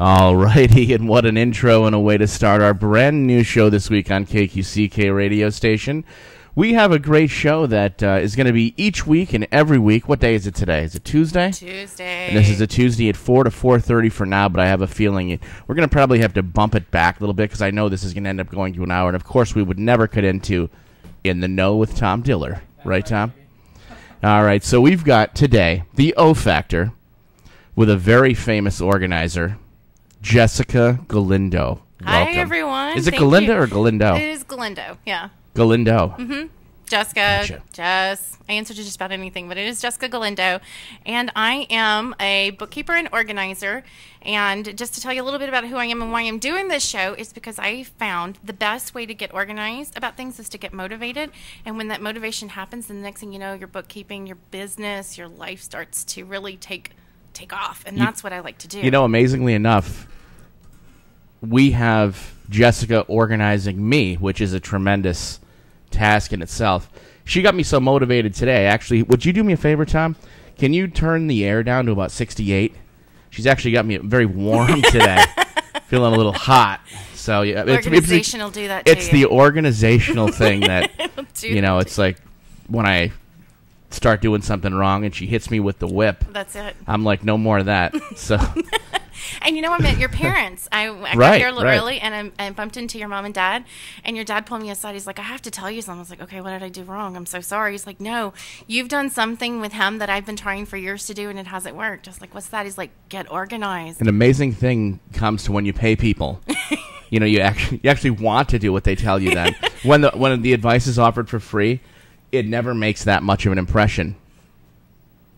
All righty, and what an intro and a way to start our brand new show this week on KQCK radio station. We have a great show that is going to be each week and every week. What day is it today? Is it Tuesday? Tuesday. And this is a Tuesday at 4 to 4:30 for now, but I have a feeling we're going to probably have to bump it back a little bit because I know this is going to end up going to an hour. And, of course, we would never cut into In the Know with Tom Diller. Right, Tom? All right, so we've got today the O Factor with a very famous organizer, Jessica Galindo. Hi, Welcome. everyone. Is it Thank Galindo you. or Galindo? It is Galindo, yeah. Galindo. Mm-hmm. Jessica, Gotcha. Jess. I answer to just about anything, but it is Jessica Galindo. And I am a bookkeeper and organizer. And just to tell you a little bit about who I am and why I'm doing this show is because I found the best way to get organized about things is to get motivated. And when that motivation happens, then the next thing you know, your bookkeeping, your business, your life starts to really take off. And that's what I like to do. You know, amazingly enough, we have Jessica organizing me, which is a tremendous task in itself. She got me so motivated today. Actually, would you do me a favor, Tom? Can you turn the air down to about 68? She's actually got me very warm today. Feeling a little hot. So yeah, Organization will do that to you. It's the organizational thing that, you know, it's like when I start doing something wrong and she hits me with the whip. That's it. I'm like, no more of that. So... And you know, I met your parents. I got here a little early, and I bumped into your mom and dad. And your dad pulled me aside. He's like, I have to tell you something. I was like, okay, what did I do wrong? I'm so sorry. He's like, no, you've done something with him that I've been trying for years to do, and it hasn't worked. I was like, what's that? He's like, get organized. An amazing thing comes to when you pay people. You know, you actually want to do what they tell you then. When the advice is offered for free, it never makes that much of an impression.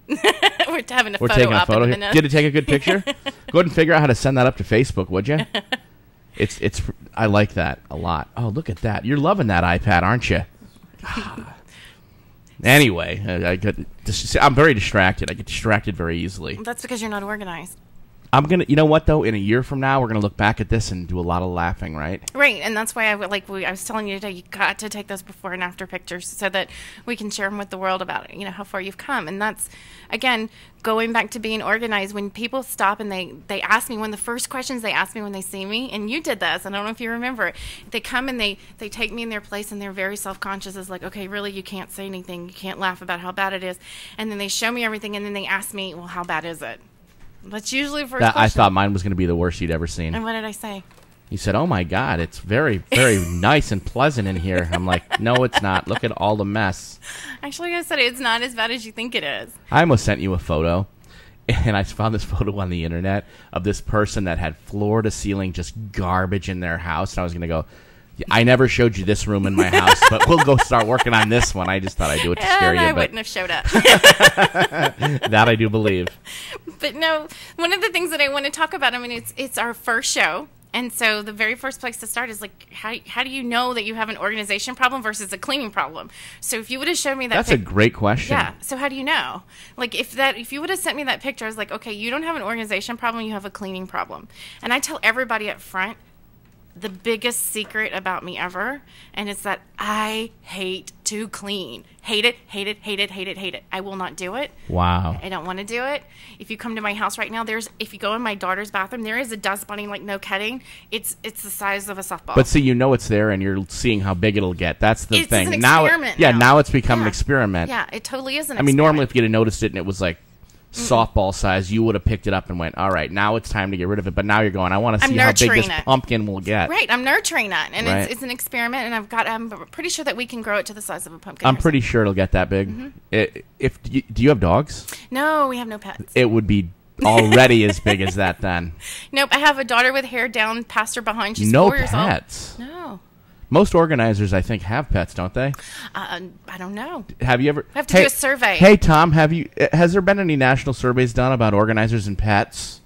We're having a We're photo taking a op photo in a here. minute. Did it take a good picture? Go ahead and figure out how to send that up to Facebook, would you? It's. I like that a lot. Oh, look at that! You're loving that iPad, aren't you? Anyway, I'm very distracted. I get distracted very easily. That's because you're not organized. I'm gonna. You know what though? In a year from now, we're gonna look back at this and do a lot of laughing, right? Right, and that's why I was telling you today, you got to take those before and after pictures so that we can share them with the world about, you know, how far you've come. And that's, again, going back to being organized. When people stop and they ask me, one of the first questions they ask me when they see me, and you did this, and I don't know if you remember it, they come and they take me in their place and they're very self-conscious. It's like, okay, really, you can't say anything. You can't laugh about how bad it is. And then they show me everything, and then they ask me, well, how bad is it? That's usually the first question. I thought mine was going to be the worst you'd ever seen. And what did I say? You said, oh, my God, it's very, very nice and pleasant in here. I'm like, no, it's not. Look at all the mess. Actually, I said it's not as bad as you think it is. I almost sent you a photo, and I found this photo on the internet of this person that had floor-to-ceiling just garbage in their house. And I was going to go, I never showed you this room in my house, but we'll go start working on this one. I just thought I'd do it to scare you. I wouldn't have showed up. That I do believe. But no, one of the things that I want to talk about, I mean, it's our first show. And so the very first place to start is like, how do you know that you have an organization problem versus a cleaning problem? So if you would have showed me that That's a great question. Yeah. So how do you know? Like if you would have sent me that picture, I was like, okay, you don't have an organization problem, you have a cleaning problem. And I tell everybody up front, the biggest secret about me ever, and it's that I hate to clean. Hate it, hate it, hate it, hate it, hate it. I will not do it. Wow. I don't want to do it. If you come to my house right now, if you go in my daughter's bathroom, there is a dust bunny, like no kidding. It's the size of a softball. But see, you know it's there, and you're seeing how big it'll get. That's the thing. It's an experiment now. Now it's become an experiment. Yeah, it totally is an experiment. I mean, normally if you'd have noticed it and it was like softball size, you would have picked it up and went, all right, now it's time to get rid of it. But now you're going, I want to see how big this pumpkin will get. Right, I'm nurturing that, and right. it's an experiment, and I'm pretty sure that we can grow it to the size of a pumpkin. I'm pretty sure it'll get that big. Mm-hmm. Do you have dogs? No, we have no pets. It would be already as big as that then. Nope, I have a daughter with hair down past her behind. She's no 4 years old. No pets? No. Most organizers, I think, have pets, don't they? I don't know. Have you ever? I have to do a survey. Hey, Tom, has there been any national surveys done about organizers and pets?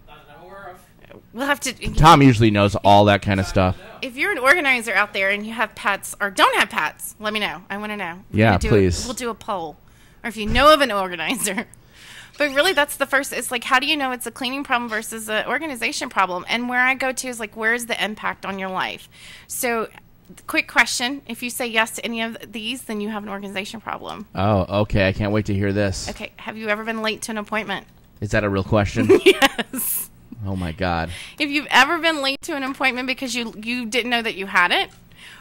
Not that I'm aware of. We'll have to. Tom usually knows all that kind of stuff. If you're an organizer out there and you have pets or don't have pets, let me know. I want to know. Yeah, please. We'll do a poll. Or if you know of an organizer. But really, that's the first. It's like, how do you know it's a cleaning problem versus an organization problem? And where I go to is like, where's the impact on your life? So, quick question. If you say yes to any of these, then you have an organization problem. Oh, okay. I can't wait to hear this. Okay. Have you ever been late to an appointment? Is that a real question? Yes. Oh my God. If you've ever been late to an appointment because you didn't know that you had it,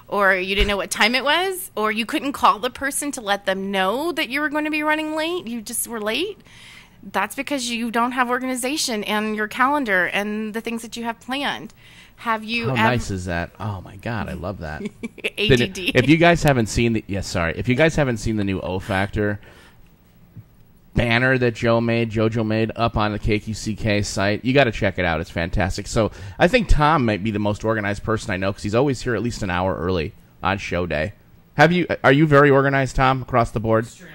or you didn't know what time it was, or you couldn't call the person to let them know that you were going to be running late, you just were late, that's because you don't have organization in your calendar and the things that you have planned. Have you How nice is that? Oh my God, I love that. ADD. If you guys haven't seen if you guys haven't seen the new O Factor banner that Jojo made up on the KQCK site, you got to check it out. It's fantastic. So I think Tom might be the most organized person I know because he's always here at least an hour early on show day. Are you very organized, Tom, across the board? Extremely.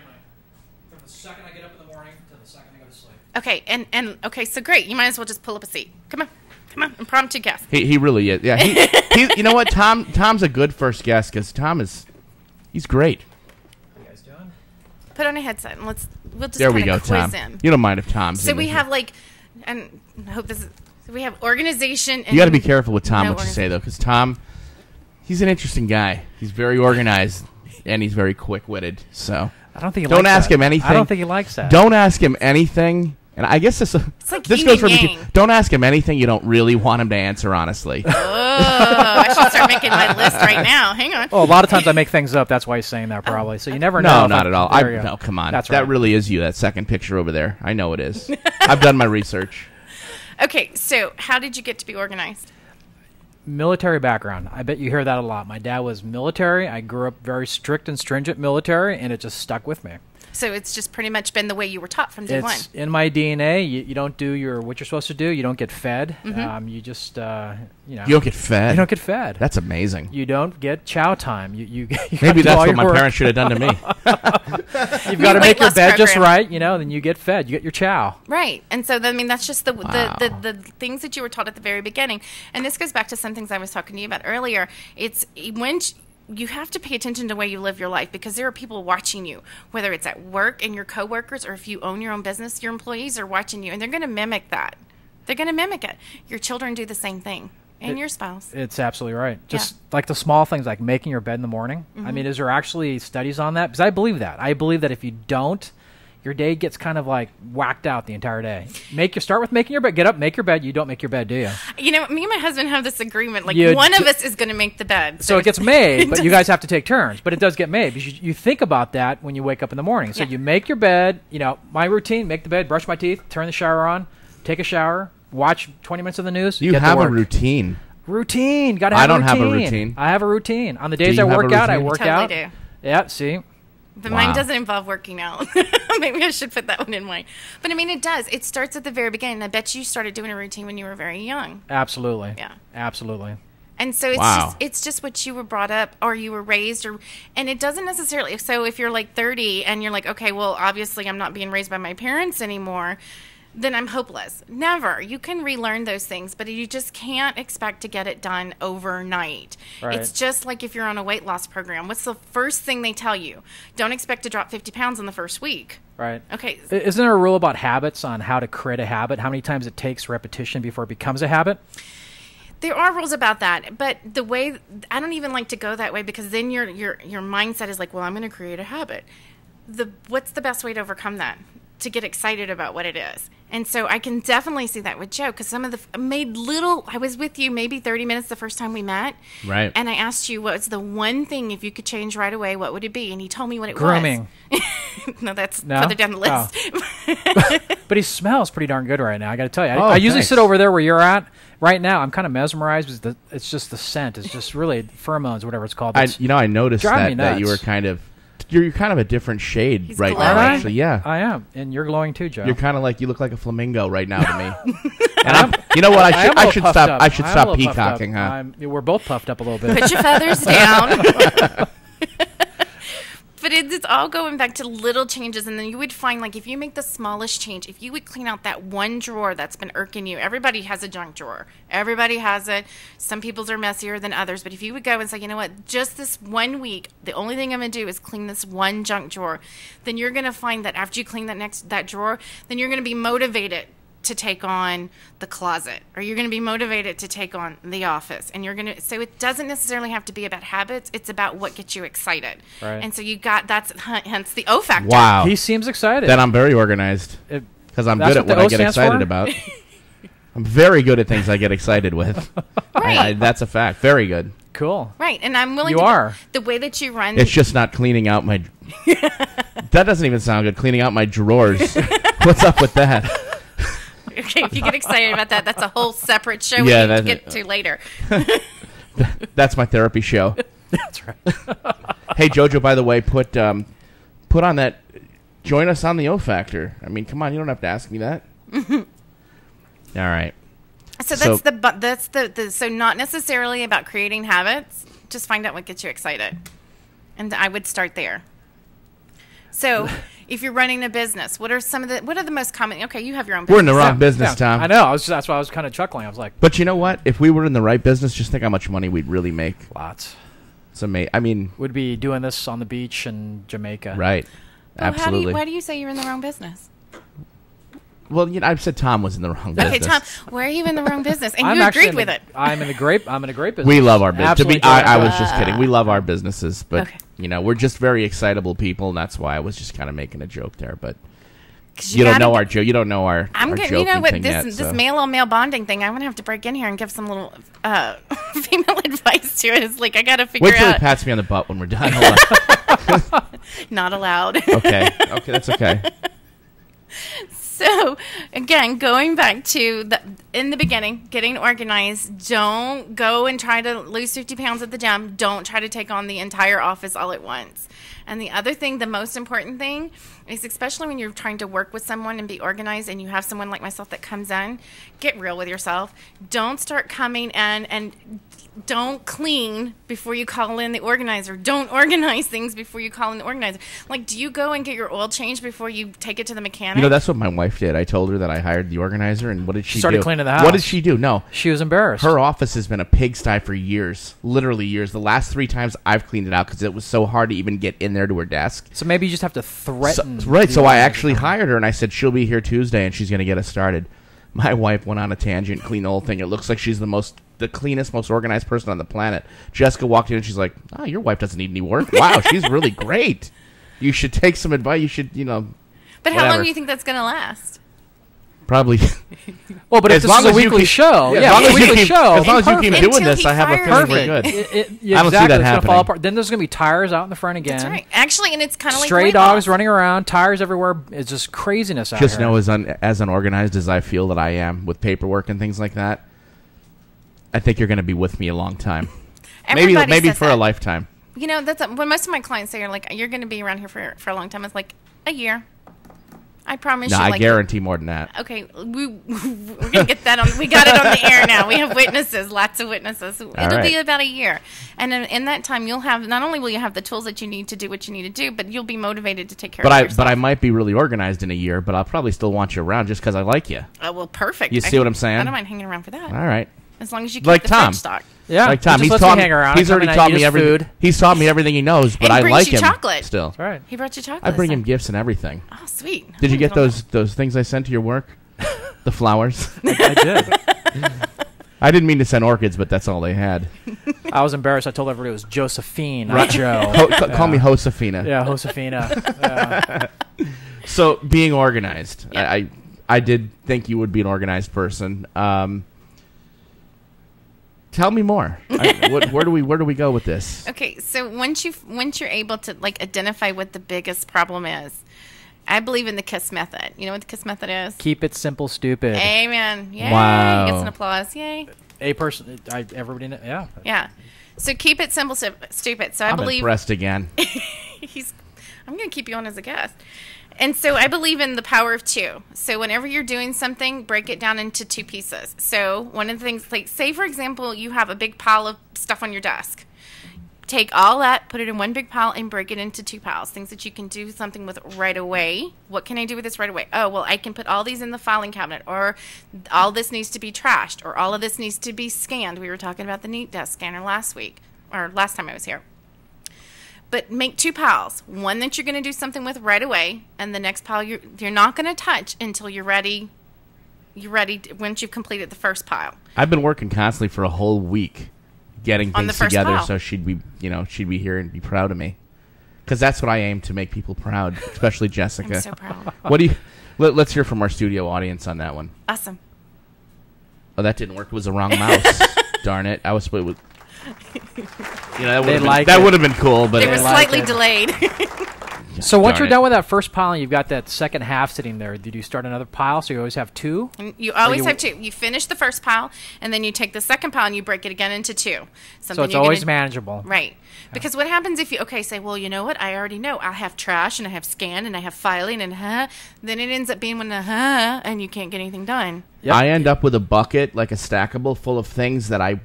From the second I get up in the morning to the second I go to sleep. Okay, and okay, so great. You might as well just pull up a seat. Come on, impromptu guest. He really is. Yeah, he you know what? Tom's a good first guest because he's great. How you guys doing? Put on a headset and we'll just There we kind go, of quiz Tom. him. You don't mind if Tom's So in we here. have and I hope this is. So we have organization. And You got to be careful with Tom no what you say though, because Tom, he's an interesting guy. He's very organized and he's very quick-witted. So I don't think he don't likes ask that. him anything. I don't think he likes that. Don't ask him anything. And I guess this like this yin goes for and me. yang. Don't ask him anything you don't really want him to answer honestly. Oh, I should start making my list right now. Hang on. Well, a lot of times I make things up. That's why he's saying that probably. So you never know. No, if not at all. there you go. No, come on. That's That right. really is you, that second picture over there. I know it is. I've done my research. Okay, so how did you get to be organized? Military background. I bet you hear that a lot. My dad was military. I grew up very strict and stringent military, and it just stuck with me. So it's just pretty much been the way you were taught from day one. It's in my DNA. You don't do what you're supposed to do. You don't get fed. You just, You don't get fed. You don't get fed. That's amazing. You don't get chow time. You Maybe gotta do that's all what your my work. parents should have done to me. You've got to weight make your loss bed just program. right, then you get fed. You get your chow. Right. And so, that's just Wow. the things that you were taught at the very beginning. And this goes back to some things I was talking to you about earlier. It's when you have to pay attention to the way you live your life because there are people watching you, whether it's at work and your coworkers or if you own your own business, your employees are watching you and they're going to mimic that. They're going to mimic it. Your children do the same thing. And your spouse. It's absolutely right. Just like the small things like making your bed in the morning. I mean, is there actually studies on that? Because I believe that. I believe that if you don't, your day gets kind of like whacked out the entire day. Start with making your bed. Get up, make your bed. You don't make your bed, do you? You know, me and my husband have this agreement. Like, You one d- of us is going to make the bed. So it gets made, but you guys have to take turns. But it does get made because you think about that when you wake up in the morning. So Yeah. you make your bed. My routine: make the bed, brush my teeth, turn the shower on, take a shower, watch 20 minutes of the news. You get to have a work. routine. Routine. Got to have I don't a have routine. a routine. I have a routine. On the days you I have a work out, I routine? work Totally out. do. Yeah, see? But Wow. mine doesn't involve working out. Maybe I should put that one in mine. But I mean, it does. It starts at the very beginning. I bet you started doing a routine when you were very young. Absolutely. Yeah. Absolutely. And so Wow. it's just what you were brought up or you were raised and it doesn't necessarily. So if you're like 30 and you're like, okay, well, obviously I'm not being raised by my parents anymore, then I'm hopeless. Never. You can relearn those things, but you just can't expect to get it done overnight. Right. It's just like if you're on a weight loss program. What's the first thing they tell you? Don't expect to drop 50 pounds in the first week. Right. Okay. Isn't there a rule about habits on how to create a habit? How many times it takes repetition before it becomes a habit? There are rules about that, but the way I don't even like to go that way because then your mindset is like, well, I'm going to create a habit. What's the best way to overcome that? To get excited about what it is. And so I can definitely see that with Joe because some of I was with you maybe 30 minutes the first time we met. Right. And I asked you what's the one thing if you could change right away, what would it be? And he told me what it Grooming. was. No, that's No? further down the list. But he smells pretty darn good right now, I got to tell you. Oh, I usually thanks. sit over there where you're at. Right now, I'm kind of mesmerized because it's just the scent. It's just really pheromones, whatever it's called. I noticed driving me that you nuts. were kind of you're kind of a different shade He's right glowing. now. Actually, yeah. I am. And you're glowing too, Joe. You're kind of like you look like a flamingo right now to me. And you know what? am a I little should puffed stop. up. I should I'm a stop little puffed up. peacocking, huh? We're both puffed up a little bit. Put your feathers down. But it's all going back to little changes. And then you would find, like, if you make the smallest change, if you would clean out that one drawer that's been irking you, everybody has a junk drawer. Everybody has it. Some people's are messier than others. But if you would go and say, you know what, just this 1 week, the only thing I'm going to do is clean this one junk drawer, then you're going to find that after you clean that drawer, then you're going to be motivated to take on the closet, or you're going to be motivated to take on the office, and you're going to. So it doesn't necessarily have to be about habits; it's about what gets you excited. Right. And so that's hence the O factor. Wow. He seems excited. Then I'm very organized It- because I'm That's good at what what the I O get stands excited for? about. I'm very good at things I get excited with. Right. That's a fact. Very good. Cool. Right, and I'm willing You to are. the way that you run. It's just not cleaning out my... That doesn't even sound good. Cleaning out my drawers. What's up with that? Okay, if you get excited about that, that's a whole separate show Yeah, we need to that's- get to later. That's my therapy show. That's right. Hey, Jojo, by the way, put on that... Join us on the O Factor. I mean, come on, you don't have to ask me that. All right. So that's the so not necessarily about creating habits. Just find out what gets you excited, and I would start there. So, if you're running a business, what are the most common? Okay, you have your own business. We're in the wrong business, Tom. I know. That's why I was kind of chuckling. I was like, But you know what? If we were in the right business, just think how much money we'd really make. lots. It's amazing. I mean, Would be doing this on the beach in Jamaica. right. Well, Absolutely. why do you say you're in the wrong business? Well, I've said Tom was in the wrong business. Okay, Tom, why are you in the wrong business? And I'm you actually agreed with it. I'm in a great business. We love our business. Absolutely I great. was just kidding. We love our businesses, but Okay. we're just very excitable people, and that's why I was just kind of making a joke there. But 'Cause you don't know gotta- our joke. You don't know our. I'm our good. joking You know what? thing yet, This so. male on male bonding thing, I'm gonna have to break in here and give some little female advice to it. It's like I gotta figure Wait till he out. pats me on the butt when we're done. Hold on. Not allowed. Okay, that's okay. So, again, going back to in the beginning, getting organized. Don't go and try to lose 50 pounds at the gym. Don't try to take on the entire office all at once. And the other thing, the most important thing, is especially when you're trying to work with someone and be organized and you have someone like myself that comes in, get real with yourself. Don't start coming in and don't clean before you call in the organizer. Don't organize things before you call in the organizer. Like, do you go and get your oil changed before you take it to the mechanic? That's what my wife did. I told her that I hired the organizer, and what did she Started do? cleaning the house. What did she do? No. She was embarrassed. Her office has been a pigsty for years. Literally years. The last 3 times I've cleaned it out because it was so hard to even get in there to her desk. So maybe you just have to threaten. Right. the So I organizer. actually hired her, and I said, she'll be here Tuesday, and she's going to get us started. My wife went on a tangent, cleaned the whole thing. It looks like she's the cleanest, most organized person on the planet. Jessica walked in, and she's like, oh, your wife doesn't need any work. Wow, she's really great. You should take some advice. You should, But how whatever. long do you think that's going to last? probably. Well, but if As this long is a as you weekly keep- show, yeah, as yeah, long as you weekly keep- show. as long as you keep Until doing this, he I have a fires feeling you. we're good. Yeah, I don't see exactly. that It's gonna happening. fall apart. Then there's going to be tires out in the front again. That's right. Actually, and it's kind of like Stray weight dogs loss. running around, tires everywhere. It's just craziness out Just here. know, as unorganized as I feel that I am with paperwork and things like that, I think you're going to be with me a long time. Everybody maybe says for a that. lifetime. That's what most of my clients say are like, you're going to be around here for a long time. It's like a year. I promise No, you. I like, guarantee more than that. Okay, we're gonna get that on. We got it on the air now. We have witnesses, lots of witnesses. It'll be right. about a year, and in that time, you'll have not only will you have the tools that you need to do what you need to do, but you'll be motivated to take care of yourself. But I might be really organized in a year, but I'll probably still want you around just because I like you. Oh, well, perfect. You see what I'm saying? I don't mind hanging around for that. All right. As long as you keep Like the Tom. fridge stocked. Yeah, Like Tom, he he's just taught lets me me. hang around. He's I come already in, I taught eat me his everything. food. He's taught me everything he knows, but And he I brings like you him chocolate. still. That's right. He brought you chocolate. I bring this him time. gifts and everything. Oh, sweet. Did you I get don't know. those things I sent to your work? The flowers. I did. I didn't mean to send orchids, but that's all they had. I was embarrassed. I told everybody it was Josephine, not Right. Joe. Call me Josefina. Yeah, Josefina. Yeah. So being organized, Yeah. I did think you would be an organized person. Tell me more. Where do we go with this? Okay, so once you're able to like identify what the biggest problem is, I believe in the KISS method. You know what the KISS method is? Keep it simple, stupid. Amen. Yay. Wow. Gets an applause. Yay. A person. Everybody. Yeah. Yeah. So keep it simple, stupid. So I I'm believe impressed again. I'm going to keep you on as a guest. And so I believe in the power of 2. So whenever you're doing something, break it down into 2 pieces. So one of the things, like say for example, you have a big pile of stuff on your desk. Take all that, put it in one big pile, and break it into 2 piles. Things that you can do something with right away. What can I do with this right away? Oh, well, I can put all these in the filing cabinet, or all this needs to be trashed, or all of this needs to be scanned. We were talking about the Neat Desk scanner last week, or last time I was here. But make 2 piles. One that you're going to do something with right away, and the next pile you're not going to touch until you're ready. Once you've completed the first pile. I've been working constantly for a whole week, getting On the things first together, pile. so she'd be here and be proud of me, because that's what I aim to make people proud, especially Jessica. I'm so proud. What do you? Let's hear from our studio audience on that one. Awesome. Oh, that didn't work. It was the wrong mouse. Darn it. I was split with... that would have been cool, but It was slightly delayed. So once Darn you're it. done with that first pile and you've got that second half sitting there, did you start another pile? So you always have two? And you always have two. You finish the first pile, and then you take the second pile and you break it again into two. So it's always manageable. Right. Because what happens if you, say, well, you know what? I already know. I have trash, and I have scan, and I have filing, and then it ends up being and you can't get anything done. Yep. I end up with a bucket, like a stackable, full of things that I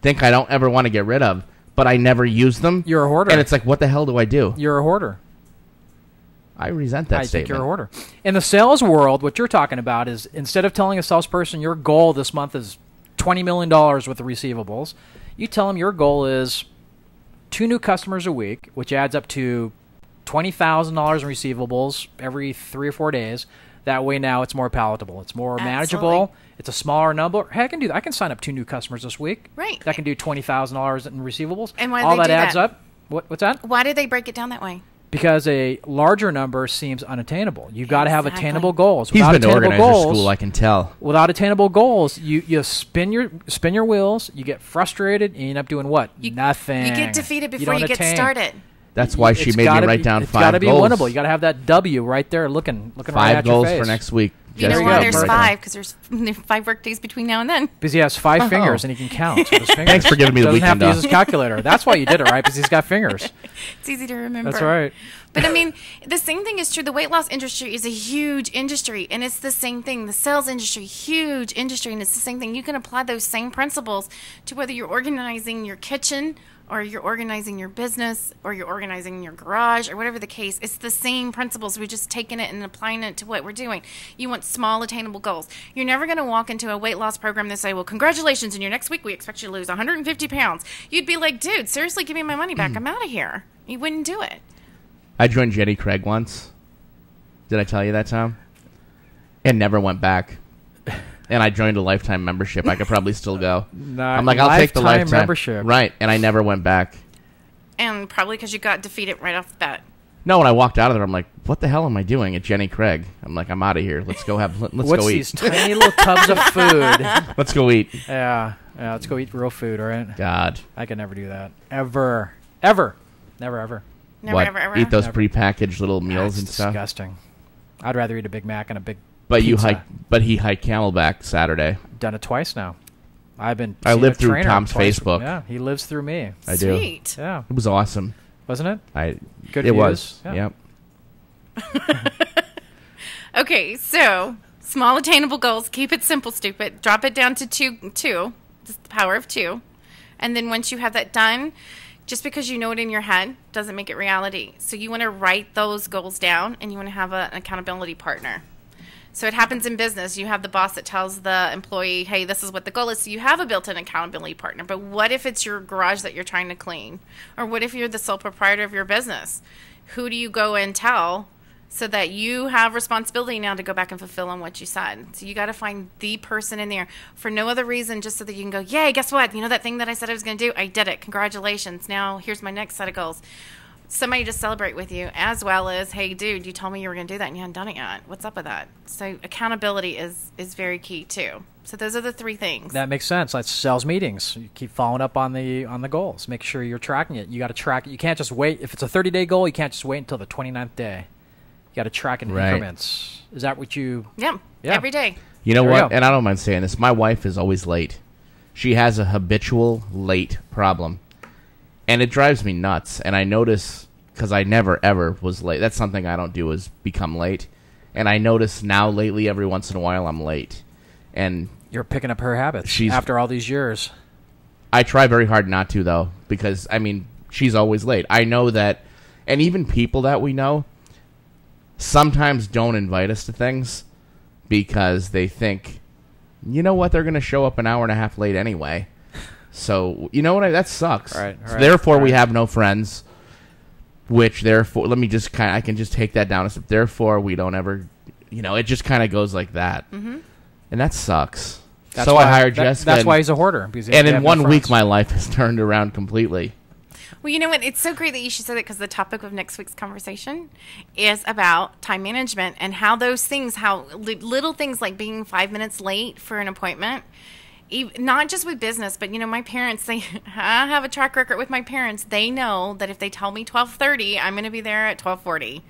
think I don't ever want to get rid of, but I never use them. You're a hoarder. And it's like, what the hell do I do? You're a hoarder. I resent that I statement. think you're a hoarder. In the sales world, what you're talking about is instead of telling a salesperson your goal this month is $20 million worth of receivables, you tell them your goal is 2 new customers a week, which adds up to $20,000 in receivables every 3 or 4 days. That way now it's more palatable. It's more manageable. It's a smaller number. Hey, I can do that. I can sign up 2 new customers this week. Right. That can do $20,000 in receivables. And why do all they that do adds that? up. What's that? Why do they break it down that way? Because a larger number seems unattainable. You've got to have attainable goals. He's Without been attainable organized at goals, school, I can tell. Without attainable goals, you spin your wheels, you get frustrated, and you end up doing what? Nothing. You get defeated before you don't get attain. started. That's why she made me write down 5 goals. It's got to be winnable. You got to have that W right there looking right 5 at your goals face. for next week. You know Jessica, why there's right 5? Because there's 5 work days between now and then. Because he has 5 fingers and he can count with his fingers. Thanks for giving me the Doesn't have weekend to off. use his calculator. That's why you did it, right? Because he's got fingers. It's easy to remember. That's right. But I mean, the same thing is true. The weight loss industry is a huge industry, and it's the same thing. The sales industry, huge industry, and it's the same thing. You can apply those same principles to whether you're organizing your kitchen or you're organizing your business or you're organizing your garage or whatever the case. It's the same principles. We're just taking it and applying it to what we're doing. You want small, attainable goals. You're never going to walk into a weight loss program that say, well, congratulations, in your next week we expect you to lose 150 pounds. You'd be like, dude, seriously, give me my money back. I'm out of here. You wouldn't do it. I joined Jenny Craig once. Did I tell you that, Tom? And never went back. And I joined a lifetime membership. I could probably still go. I'm like, I'll take the lifetime membership. Right, and I never went back. And probably because you got defeated right off the bat. No, when I walked out of there, I'm like, what the hell am I doing at Jenny Craig? I'm like, I'm out of here. Let's go have. Let's What's go eat. these tiny little tubs of food? Let's go eat. Yeah, let's go eat real food, all right? God. I could never do that. Ever. Never, ever. Never, What? ever, ever. Eat those Never. prepackaged little meals That's and stuff. disgusting. I'd rather eat a Big Mac and a big But pizza. he hiked Camelback Saturday. Done it twice now. I've been. I seeing lived a through trainer Tom's twice. Facebook. Yeah, he lives through me. I do. Sweet. Yeah, It was awesome. wasn't it? Good It views. was. Yeah. Yep. Okay, so small attainable goals. Keep it simple, stupid. Drop it down to two. Just the power of 2. And then once you have that done, just because you know it in your head doesn't make it reality. So you want to write those goals down, and you want to have an accountability partner. So it happens in business. You have the boss that tells the employee, hey, this is what the goal is. So you have a built-in accountability partner. But what if it's your garage that you're trying to clean? Or what if you're the sole proprietor of your business? Who do you go and tell so that you have responsibility now to go back and fulfill on what you said? So you got to find the person in there for no other reason, just so that you can go, yay, guess what? You know that thing that I said I was going to do? I did it. Congratulations. Now here's my next set of goals. Somebody to celebrate with you, as well as, hey, dude, you told me you were going to do that and you hadn't done it yet. What's up with that? So accountability is very key too. So those are the 3 things. That makes sense. That's sales meetings. You keep following up on the goals. Make sure you're tracking it. You got to track it. You can't just wait. If it's a 30-day goal, you can't just wait until the 29th day. You got to track it in Right. increments. Is that what you? Yeah, every day. You know There we what? go. And I don't mind saying this. My wife is always late. She has a habitual late problem. And it drives me nuts. And I notice, because I never, ever was late. That's something I don't do, is become late. And I notice now lately, every once in a while, I'm late. And You're picking up her habits She's- after all these years. I try very hard not to, though, because, I mean, she's always late. I know that, and even people that we know sometimes don't invite us to things because they think, you know what, they're going to show up an hour and a half late anyway. So, you know what, that sucks. Right, So right, therefore, we right. have no friends, which, therefore, let me just I can just take that down. Therefore, we don't ever, it just kind of goes like that. Mm-hmm. And that sucks. That's so why, I hired Jessica. That's why he's a hoarder. Because he And has in no 1 week, friends. my life has turned around completely. Well, you know what? It's so great that you should say that, because the topic of next week's conversation is about time management and how those things, how little things like being 5 minutes late for an appointment not just with business, but my parents, I have a track record with my parents. They know that if they tell me 12:30, I'm going to be there at 12:40.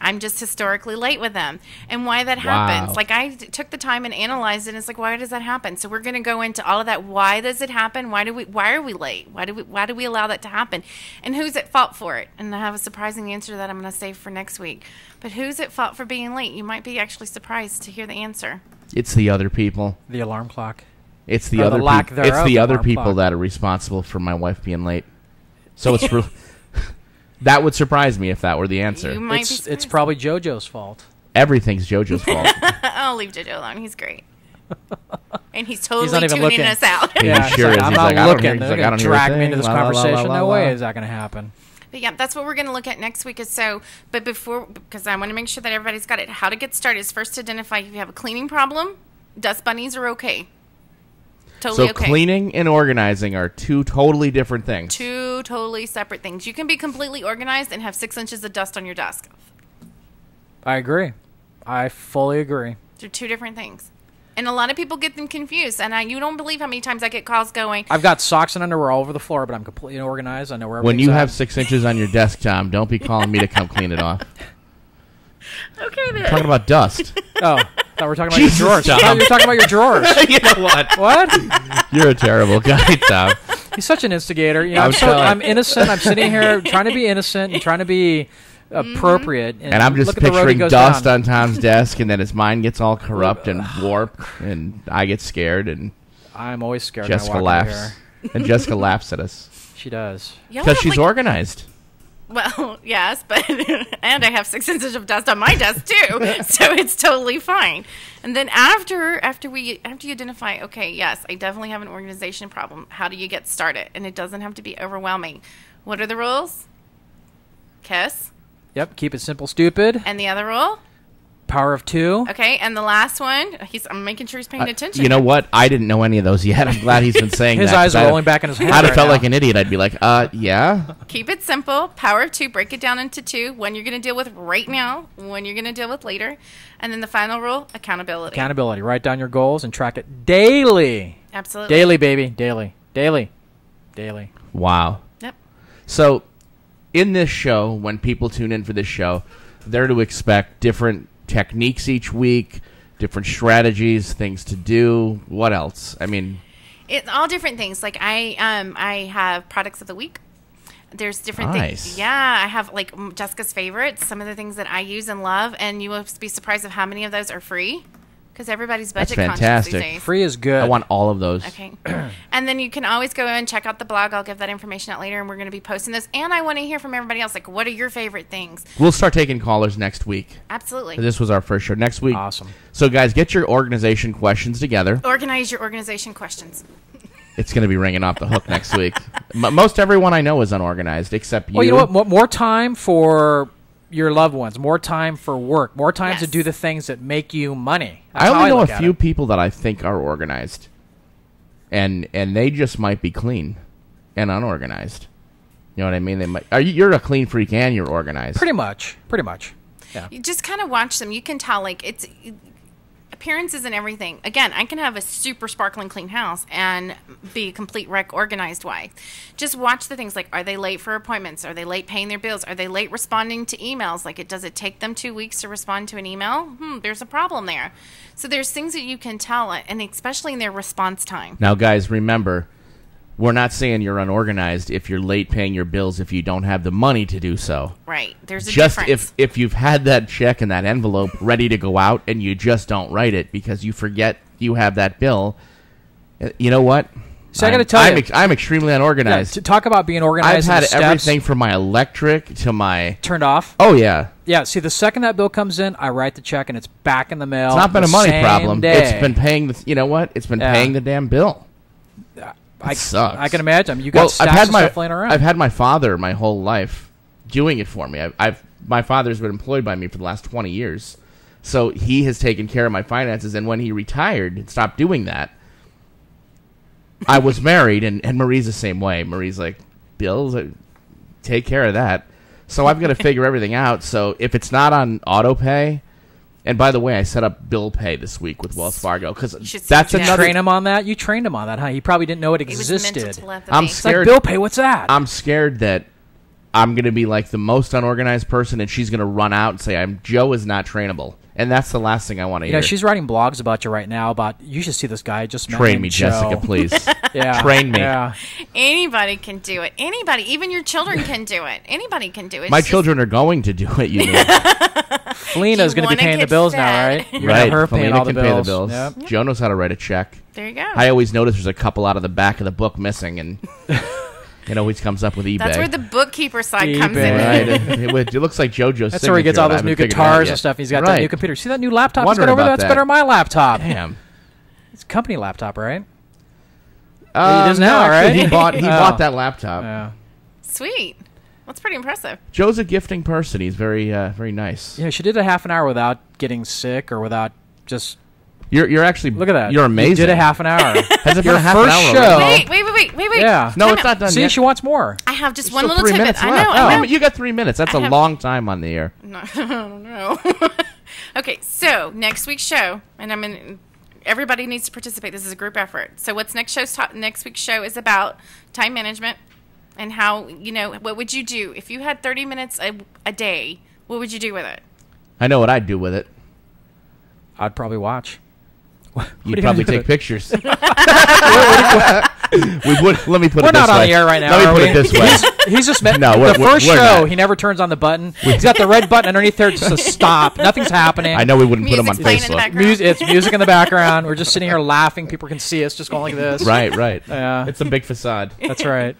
I'm just historically late with them. And why that happens. Like, I took the time and analyzed it, and it's like, why does that happen? So we're going to go into all of that. Why does it happen? Why are we late? Why do we allow that to happen? And who's at fault for it? And I have a surprising answer that I'm going to save for next week. But who's at fault for being late? You might be actually surprised to hear the answer. It's the other people. The alarm clock. It's the other people. It's the other people that are responsible for my wife being late. So it's that would surprise me if that were the answer. You might be surprised. It's probably JoJo's fault. Everything's JoJo's fault. I'll leave JoJo alone. He's great. And he's totally not even tuning looking. us out. Yeah, he sure is. I'm He's not like, I don't hear. looking. He's They're like, I don't going to hear a drag me thing. into this La, la, la, conversation. la, la, No la. way is that going to happen. But yeah, that's what we're going to look at next week. But before, because I want to make sure that everybody's got it, how to get started is first to identify if you have a cleaning problem. Dust bunnies are okay. Totally So okay. cleaning and organizing are two totally different things. Two totally separate things. You can be completely organized and have 6 inches of dust on your desk. I agree. I fully agree. They're two different things. And a lot of people get them confused. And you don't believe how many times I get calls going, I've got socks and underwear all over the floor, but I'm completely organized. I know where When everything's you at. have 6 inches on your desk, Tom, don't be calling me to come clean it off. okay, then. I'm talking about dust. Oh, I thought we were talking about Jesus, your drawers. I Tom. thought you were talking about your drawers. You know what? What? You're a terrible guy, Tom. He's such an instigator. You know, I'm I'm, telling- I'm innocent. I'm sitting here trying to be innocent and trying to be appropriate. And I'm just look at the road he picturing goes dust down. on Tom's desk, and then his mind gets all corrupt and warped, and I get scared, and I'm always scared when I Jessica walk in laughs. here. And Jessica laughs at us. She does. Y'all Because have, she's like- organized. Well, yes, but and I have 6 inches of dust on my desk too, so it's totally fine. And then after you identify, okay, yes, I definitely have an organization problem. How do you get started? And it doesn't have to be overwhelming. What are the rules? Kiss. Yep. Keep it simple, stupid. And the other rule? Power of 2. Okay, and the last one, I'm making sure he's paying attention. You know what? I didn't know any of those yet. I'm glad he's been saying His that. eyes are rolling back in his head. I'd have right felt now. like an idiot. I'd be like, yeah. Keep it simple. Power of 2. Break it down into 2. One you're going to deal with right now. One you're going to deal with later. And then the final rule, accountability. Accountability. Write down your goals and track it daily. Absolutely. Daily, baby. Daily. Daily. Daily. Wow. Yep. So, in this show, when people tune in for this show, they're to expect different techniques each week, different strategies, things to do. What else? I mean, It's all different things. Like I have products of the week. There's different Nice. things. Yeah, I have like Jessica's favorites, some of the things that I use and love, and you will be surprised of how many of those are free because everybody's That's budget conscious fantastic. these days. Free is good. I want all of those. Okay. And then you can always go and check out the blog. I'll give that information out later, and we're going to be posting this. And I want to hear from everybody else. Like, what are your favorite things? We'll start taking callers next week. Absolutely. This was our first show. Next week. Awesome. So, guys, get your organization questions together. Organize your organization questions. It's going to be ringing off the hook next week. Most everyone I know is unorganized, except you. Well, you know what? More time for your loved ones. More time for work. More time to Yes. do the things that make you money. That's I how only know a look at few it. people that I think are organized, and they just might be clean and unorganized. You know what I mean? They might. You're a clean freak and you're organized. Pretty much. Pretty much. Yeah. You just kind of watch them. You can tell, like, appearances and everything. Again, I can have a super sparkling clean house and be a complete wreck organized wise. Just watch the things like, are they late for appointments? Are they late paying their bills? Are they late responding to emails? Like, does it take them 2 weeks to respond to an email? There's a problem there. So there's things that you can tell, and especially in their response time. Now, guys, remember, we're not saying you're unorganized if you're late paying your bills if you don't have the money to do so. Right. There's a Just difference. if you've had that check in that envelope ready to go out and you just don't write it because you forget you have that bill, you know what? So I gotta tell you- I'm extremely Yeah, unorganized. to talk about being I've organized. had and steps everything from my electric to my. turned off. Oh yeah, Yeah, see, the second that bill comes in, I write the check and it's back in the mail. it's not been the a money same problem. day. It's been paying the. You know what? It's been Yeah. paying the damn bill. I, sucks. I can imagine. I mean, you got stacks of stuff laying around. I've had my father my whole life doing it for me. My father's been employed by me for the last 20 years, so he has taken care of my finances. And when he retired and stopped doing that, I was married, and Marie's the same way. Marie's like, bills, take care of that. So I've got to figure everything out. So if it's not on auto pay, And by the way, I set up bill pay this week with Wells Fargo because should that's see You Jeff. another. train him on that? You trained him on that, huh? He probably didn't know it It was existed. mental telepathy. I'm It's like scared. bill pay. What's that? I'm scared that I'm going to be like the most unorganized person, and she's going to run out and say, Joe is not trainable," and that's the last thing I want to You hear. know, she's writing blogs about you right now. About you should see this guy. I just met Train named me, Joe. Jessica, please. Yeah, Train me. Yeah. Anybody can do it. Anybody, even your children can do it. Anybody can do it. My It's just- children are going to do it. You know, Felina's Do you going to be wanna paying the get bills now, fed? right? You're gonna right? have her paying Felina all the can bills. pay the bills. Yep. Joe knows how to write a check. There you go. I always notice there's a couple out of the back of the book missing, and it always comes up with eBay. That's where the bookkeeper side comes in. Right. It looks like JoJo's. That's where he gets all those new guitars and yet. stuff. He's got Right. that new computer. See that new laptop he's Wondering got over there? about That's that. better than my laptop. Damn. It's a company laptop, right? He does now, no, actually, right? He bought Oh. that laptop. Yeah. Sweet. That's pretty impressive. Joe's a gifting person. He's very very nice. You know, she did a half an hour without getting sick or without just. You're actually Look at that. You're amazing. You did a half an hour. Has it been Your a half first an hour show. already? Wait. Yeah. No, Time it's out. not done See, yet. she wants more. I have just There's one still little 3 tidbit. minutes I left. know. Oh, I know. you got 3 minutes. That's I a have- long time on the air. No, I don't know. Okay, so next week's show, and everybody needs to participate. This is a group effort. So what's next week's show is about time management and how, what would you do if you had 30 minutes a day? What would you do with it? I know what I'd do with it. I'd probably watch. What are You'd you probably gonna do take with it? pictures. we would. Let me put We're it this way. not on the air right now. Let me are put we? it this way. He's just met No, the we're 1st show. not. He never turns on the button. He's got the red button underneath there just to stop. Nothing's happening. I know we wouldn't put them on Music's playing in the Facebook. background. It's music in the background. We're just sitting here laughing. People can see us just going like this. Right. Yeah. It's a big facade. That's right.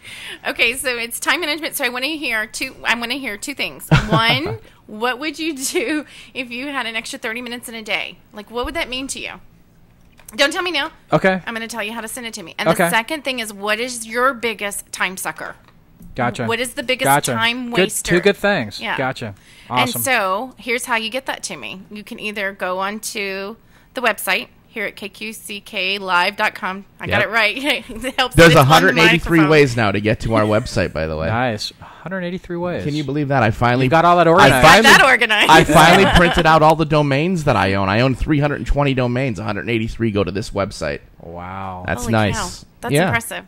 Okay, so it's time management. So I want to hear two things. One, what would you do if you had an extra 30 minutes in a day? Like, what would that mean to you? Don't tell me now. Okay. I'm going to tell you how to send it to me. And Okay. the second thing is, what is your biggest time sucker? Gotcha. What is the biggest Gotcha. time Good, waster? two good things. Yeah. Gotcha. Awesome. And so here's how you get that to me. You can either go onto the website here at kqcklive.com. I got Yep. it right. It helps. There's that it's on the 183 microphone. ways now to get to our website. By the way, Nice. 183 ways. can you believe that? I finally You got all that organized. I Got finally, that organized. I finally printed out all the domains that I own. I own 320 domains. 183 go to this website. Wow. That's Holy nice. cow. That's Yeah. impressive.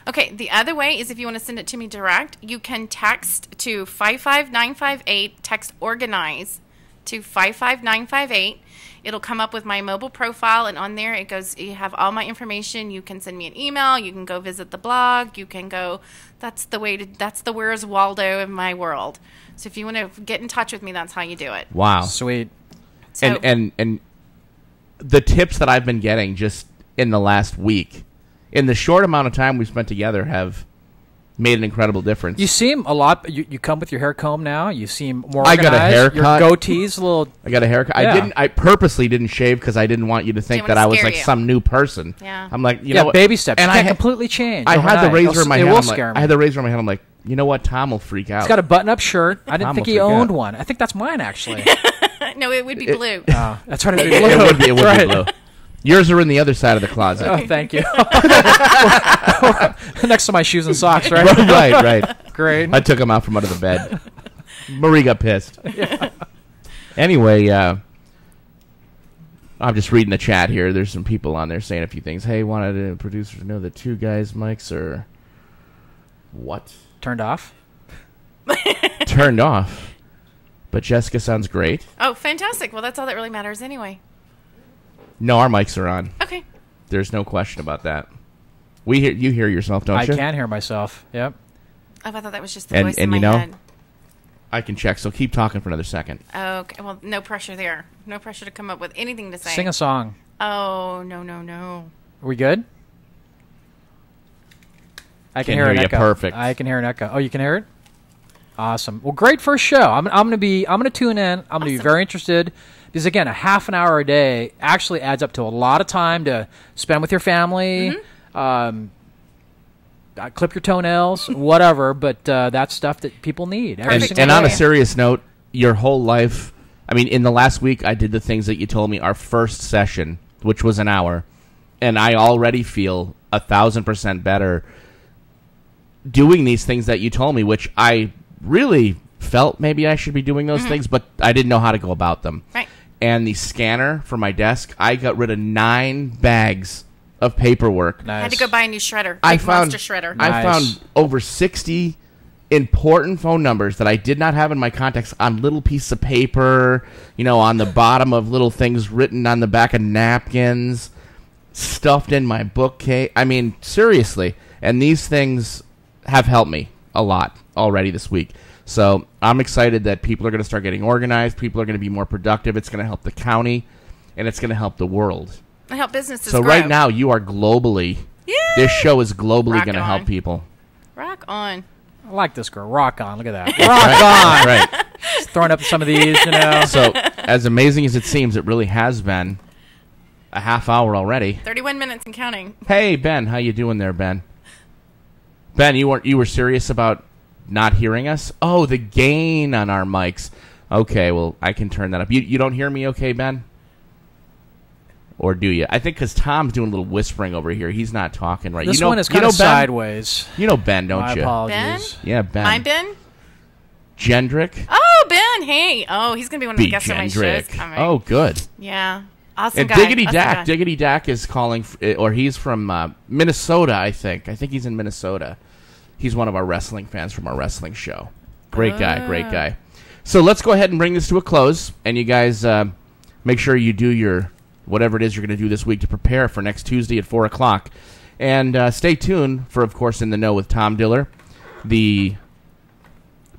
Okay, the other way is if you want to send it to me direct, you can text to 55958, text organize to 55958. It'll come up with my mobile profile, and on there it goes, you have all my information. You can send me an email, you can go visit the blog, you can go, that's the Where's Waldo in my world. So if you want to get in touch with me, that's how you do it. Wow. Sweet. So, And the tips that I've been getting just in the last week, in the short amount of time we spent together, have made an incredible difference. You seem a lot. You come with your hair comb now. You seem more I organized. got a haircut. Your goatee's a little. I got a haircut. Yeah. I purposely didn't shave because I didn't want you to think Didn't that wanna I was scare like you. some new person. Yeah. I'm like, you Yeah, know what? baby steps. And You I can't had- completely change. I had the overnight. razor in my It hand. will I'm like- scare me. I had the razor in my hand. I'm like, you know what? Tom will freak out. It's got a button-up shirt. I didn't Tom think will he freak owned out. one. I think that's mine actually. no, it would be blue. Oh, that's right. it would be Right. blue. Yours are in the other side of the closet. Oh, thank you. Next to my shoes and socks, right? right. Great. I took him out from under the bed. Marie got pissed. Anyway, I'm just reading the chat here. There's some people on there saying a few things. Hey, wanted a producer to know that two guys' mics are what? Turned off. Turned off. But Jessica sounds great. Oh, fantastic. Well, that's all that really matters anyway. No, our mics are on. Okay. There's no question about that. You hear yourself, don't I you? can hear myself. Yep. Oh, I thought that was just the And- voice and in my you know- head. I can check, so keep talking for another second. Okay. Well, no pressure there. No pressure to come up with anything to say. Sing a song. Oh, no. Are we good? I Can can hear hear an you echo. perfect. I can hear an echo. Oh, you can hear it? Awesome. Well, great first show. I'm gonna tune in. I'm gonna be Awesome. very interested because again, a half an hour a day actually adds up to a lot of time to spend with your family. Clip your toenails, whatever. But that's stuff that people need. Every And, single and on a day. serious note, your whole life, I mean, in the last week, I did the things that you told me our first session, which was an hour, and I already feel 1,000% better doing these things that you told me, which I really felt maybe I should be doing those things, but I didn't know how to go about them. Right. and the scanner for my desk, I got rid of 9 bags of paperwork. Nice. I had to go buy a new shredder. I Big found monster shredder. I Nice. found over 60 important phone numbers that I did not have in my contacts on little pieces of paper, on the bottom of little things written on the back of napkins, stuffed in my bookcase. I mean, seriously. And these things have helped me a lot already this week. So I'm excited that people are going to start getting organized. People are going to be more productive. It's going to help the county, and it's going to help the world. I help businesses So grow. right now, you are globally. Yay! This show is globally Rock going to help on. people. Rock on. I like this girl. Rock on. Look at that. Rock on. Right. Just throwing up some of these, So as amazing as it seems, it really has been a half hour already. 31 minutes and counting. Hey, Ben. How you doing there, Ben? Ben, you were serious about not hearing us? Oh, the gain on our mics. Okay, well, I can turn that up. You don't hear me okay, Ben? Or do you? I think because Tom's doing a little whispering over here. He's not talking right. This you know, one is you kind know of Ben? sideways. You know Ben, don't My you? apologies. Yeah, Ben. My Ben? Gendrick? Oh, Ben. Hey. Oh, he's going to be one of the B. guests on my shows Gendrick. coming. Oh, good. Yeah. Awesome And guy. Diggity Awesome Dak. guy. Diggity Dak is calling, or he's from Minnesota, I think. I think he's in Minnesota. He's one of our wrestling fans from our wrestling show. Great guy, great guy. So let's go ahead and bring this to a close. And you guys make sure you do your whatever it is you're going to do this week to prepare for next Tuesday at 4 o'clock. And stay tuned for, of course, In the Know with Tom Diller,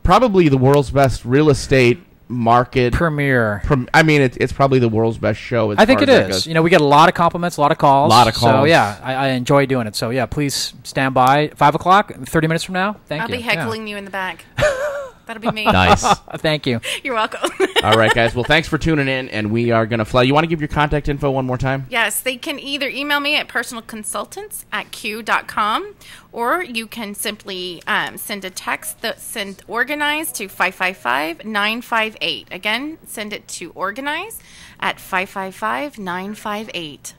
probably the world's best real estate market. Premiere. It's probably the world's best show. I think far it as that is. goes. We get a lot of compliments, a lot of calls. Lot of So, calls. yeah, I enjoy doing it. So, yeah, please stand by. 5 o'clock, 30 minutes from now. Thank I'll you. be heckling you in the back. That'll be me. Nice. Yeah. Thank you. You're welcome. All right, guys. Well, thanks for tuning in, and we are going to fly. You want to give your contact info one more time? Yes, they can either email me at personalconsultants@q.com, or you can simply send a text send organize to 555-958. Again, send it to organize at 555-958.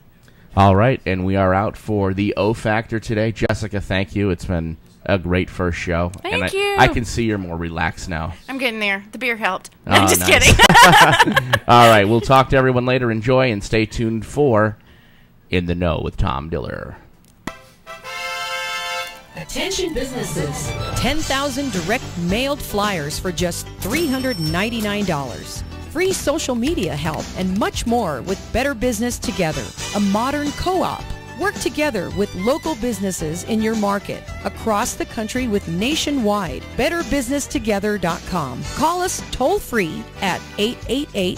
All right, and we are out for the O Factor today. Jessica, thank you. It's been a great first show. Thank you. I can see you're more relaxed now. I'm getting there. The beer helped. Oh, I'm just nice. kidding. All right, we'll talk to everyone later. Enjoy, and stay tuned for In the Know with Tom Diller. Attention businesses. 10,000 direct mailed flyers for just $399. Free social media help and much more with Better Business Together, a modern co-op. Work together with local businesses in your market across the country with nationwide BetterBusinessTogether.com. Call us toll free at 888